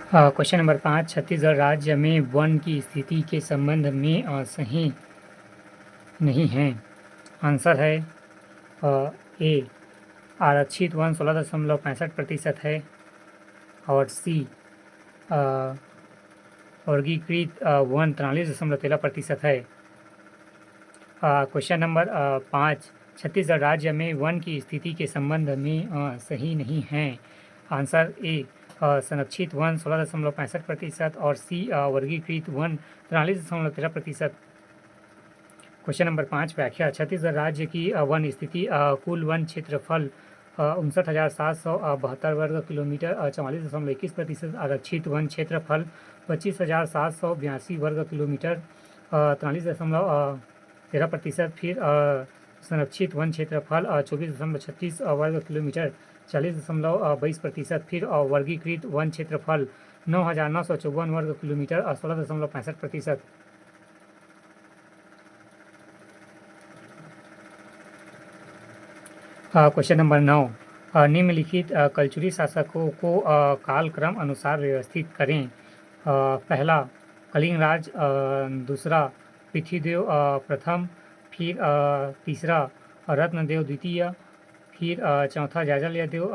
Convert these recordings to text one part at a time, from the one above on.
Question number 5, Chhattisgarh राज्य में one की स्थिति के संबंध में सही नहीं है। आंसर है ए, आरक्षित वन 16.65% है, और सी, वर्गीकृत वन 43.13% है। क्वेश्चन नंबर 5, छत्तीसगढ़ राज्य में वन की स्थिति के संबंध में सही नहीं है। आंसर ए, संरक्षित वन 16.65% और सी, वर्गीकृत वन 43.13%। क्वेश्चन नंबर 5, व्याख्या। छत्तीसगढ़ राज्य की वन स्थिति कुल वन क्षेत्रफल 59,772 वर्ग किलोमीटर 44.21%, आरक्षित वन क्षेत्रफल 25,782 वर्ग किलोमीटर 43.13%, फिर संरक्षित वन क्षेत्रफल 24.36 वर्ग किलोमीटर 40.22%, फिर वर्गीकृत वन क्षेत्रफल 9,954 वर्ग किलोमीटर 16.65%। क्वेश्चन नंबर 9, निम्नलिखित कलचुरी शासकों को कालक्रम अनुसार व्यवस्थित करें। पहला कलिंग राज, दूसरा पृथ्वीदेव प्रथम, फिर तीसरा रत्नदेव द्वितीय, फिर चौथा जाजलिया देव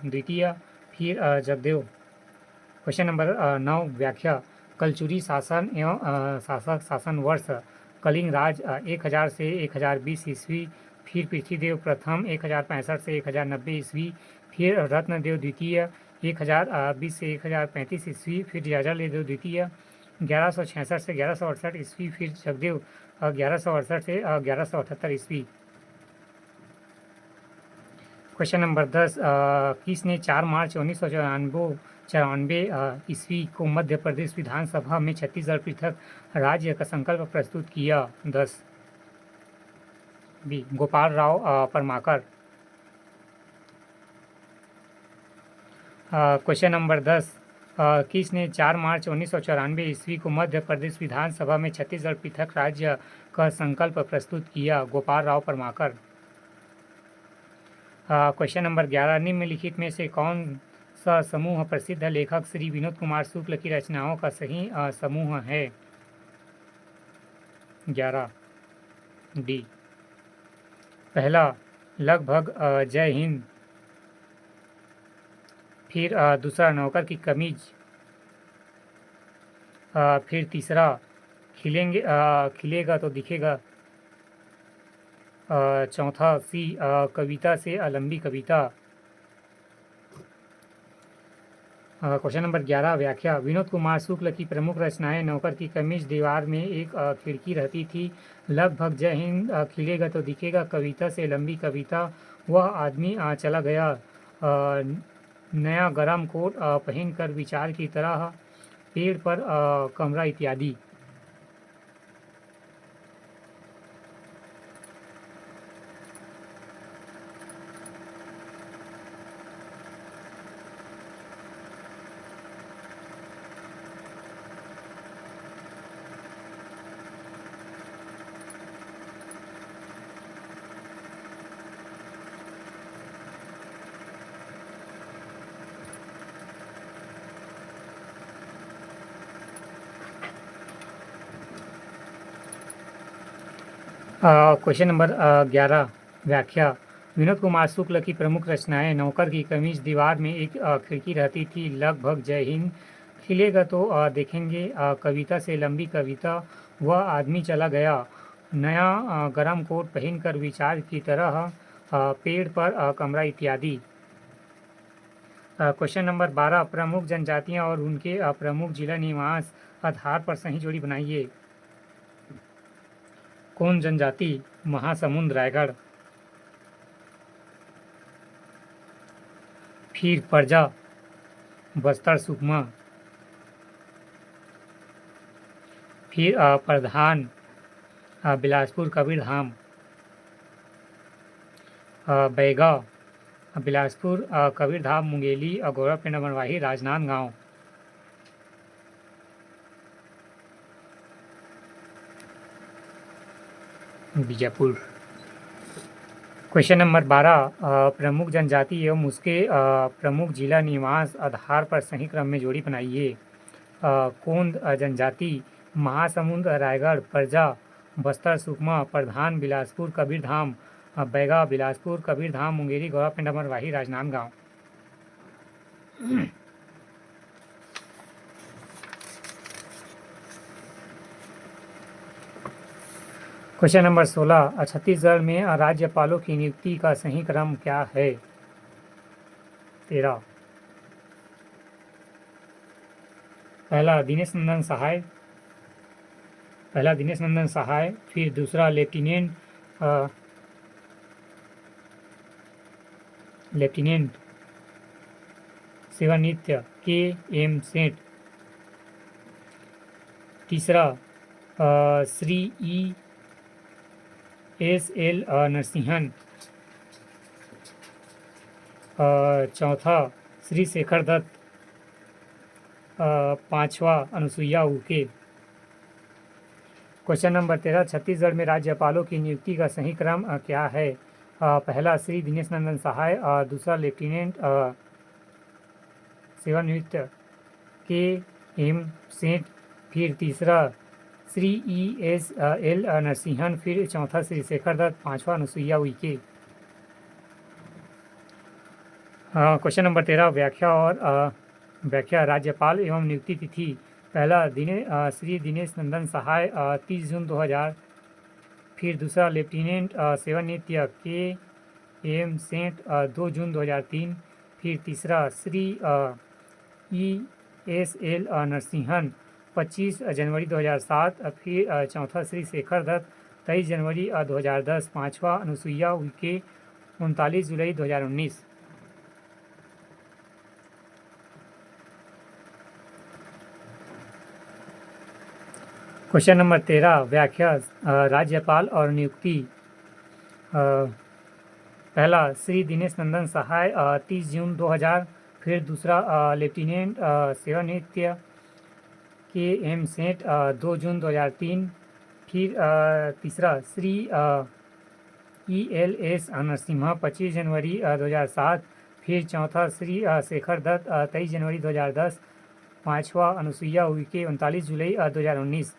द्वितीय, फिर जगदेव। क्वेश्चन नंबर 9, व्याख्या। कलचुरी शासन एवं शासन वर्ष: कलिंग राज 1000 से 1020 ईस्वी, फिर पृथ्वीदेव प्रथम 1065 से 1090 ईस्वी, फिर रत्नदेव द्वितीय 1020 से 1035 ईस्वी, फिर जाजलिया द्वितीय 1166 से 1168 ईस्वी, फिर जगदेव 1168 से 1178 ईस्वी। क्वेश्चन नंबर 10, किसने 4 मार्च 1994 ईस्वी को मध्य प्रदेश विधानसभा में छत्तीसगढ़ पृथक राज्य का संकल्प प्रस्तुत किया? 10 B, Gopal Rao Paramakar. Question number 10, किसने 4 मार्च 1994 ईस्वी को मध्य प्रदेश विधानसभा में छत्तीसगढ़ पृथक राज्य का संकल्प प्रस्तुत किया? गोपाल राव परमाकर। क्वेश्चन नंबर 11, निम्नलिखित में से कौन सा समूह प्रसिद्ध लेखक श्री विनोद कुमार शुक्ल की रचनाओं का सही समूह है? 11 डी। पहला लगभग जय हिंद, फिर दूसरा नौकर की कमीज, फिर तीसरा खिलेगा तो दिखेगा, चौथा सी, कविता से लंबी कविता। क्वेश्चन नंबर 11, व्याख्या। विनोद कुमार शुक्ल की प्रमुख रचनाएं: नौकर की कमीज, दीवार में एक खिड़की रहती थी, लगभग जय हिंद, खिलेगा तो दिखेगा, कविता से लंबी कविता, वह आदमी चला गया, नया गरम कोट पहनकर विचार की तरह, पेड़ पर कमरा इत्यादि। क्वेश्चन नंबर 11, व्याख्या। विनोद कुमार शुक्ल की प्रमुख रचनाएं: नौकर की कमीज, दीवार में एक खिड़की रहती थी, लगभग जय हिंद, खिलेगा तो देखेंगे, कविता से लंबी कविता, वह आदमी चला गया, नया गरम कोट पहनकर विचार की तरह, पेड़ पर कमरा इत्यादि। क्वेश्चन नंबर 12, प्रमुख जनजातियां और उनके प्रमुख जिला निवास आधार पर सही जोड़ी बनाइए। कौन जनजाति? महासमुंद रायगढ़। फिर परजा बस्तर सुकमा, फिर प्रधान बिलासपुर कबीरधाम, बैगा बिलासपुर कबीरधाम मुंगेली गौरवपिंड मरवाही राजनांदगांव। बीजापुर। क्वेश्चन नंबर 12 प्रमुख जनजाति एवं उसके प्रमुख जिला निवास आधार पर सही क्रम में जोड़ी बनाइए। कोंद जनजाति, महासमुंद रायगढ़, परजा बस्तर सुकमा, प्रधान बिलासपुर कबीरधाम, बैगा बिलासपुर कबीरधाम, मुंगेरी गौरा पेंडा मरवाही राजनांदगांव। क्वेश्चन नंबर 16 छत्तीसगढ़ में राज्यपालों की नियुक्ति का सही क्रम क्या है? 13 पहला दिनेश नंदन सहाय, फिर दूसरा लेफ्टिनेंट सेवानित्य के एम सेठ, तीसरा Shri E S L Narasimhan, चौथा श्री शेखर दत्त, पांचवा अनुसुईया उइके। क्वेश्चन नंबर 13 छत्तीसगढ़ में राज्यपालों की नियुक्ति का सही क्रम क्या है? पहला श्री दिनेश नंदन सहाय, दूसरा लेफ्टिनेंट सेवानिवृत्त के एम सेठ, फिर तीसरा Shri E S L Narasimhan, फिर चौथा श्री शेखर दत्त, पांचवा अनुसुईया उइके। क्वेश्चन नंबर 13 व्याख्या राज्यपाल एवं नियुक्ति तिथि। पहला श्री दिनेश नंदन सहाय 30 जून 2000, फिर दूसरा लेफ्टिनेंट सेवानित्य के एम सेठ 2 जून 2003, फिर तीसरा Shri E S L Narasimhan 25 जनवरी 2007, फिर चौथा श्री शेखर दत्त 23 जनवरी 2010, पांचवा अनुसुईया उइके 39 जुलाई 2019। क्वेश्चन नंबर 13 व्याख्या राज्यपाल और नियुक्ति। पहला श्री दिनेश नंदन सहाय 30 जून 2000, फिर दूसरा लेफ्टिनेंट सेवानित्य के एम सेठ 2 जून 2003, फिर तीसरा Shri E L S Narasimha 25 जनवरी 2007, फिर चौथा श्री शेखर दत्त 23 जनवरी 2010, पांचवा अनुसुईया उइके 39 जुलाई 2019।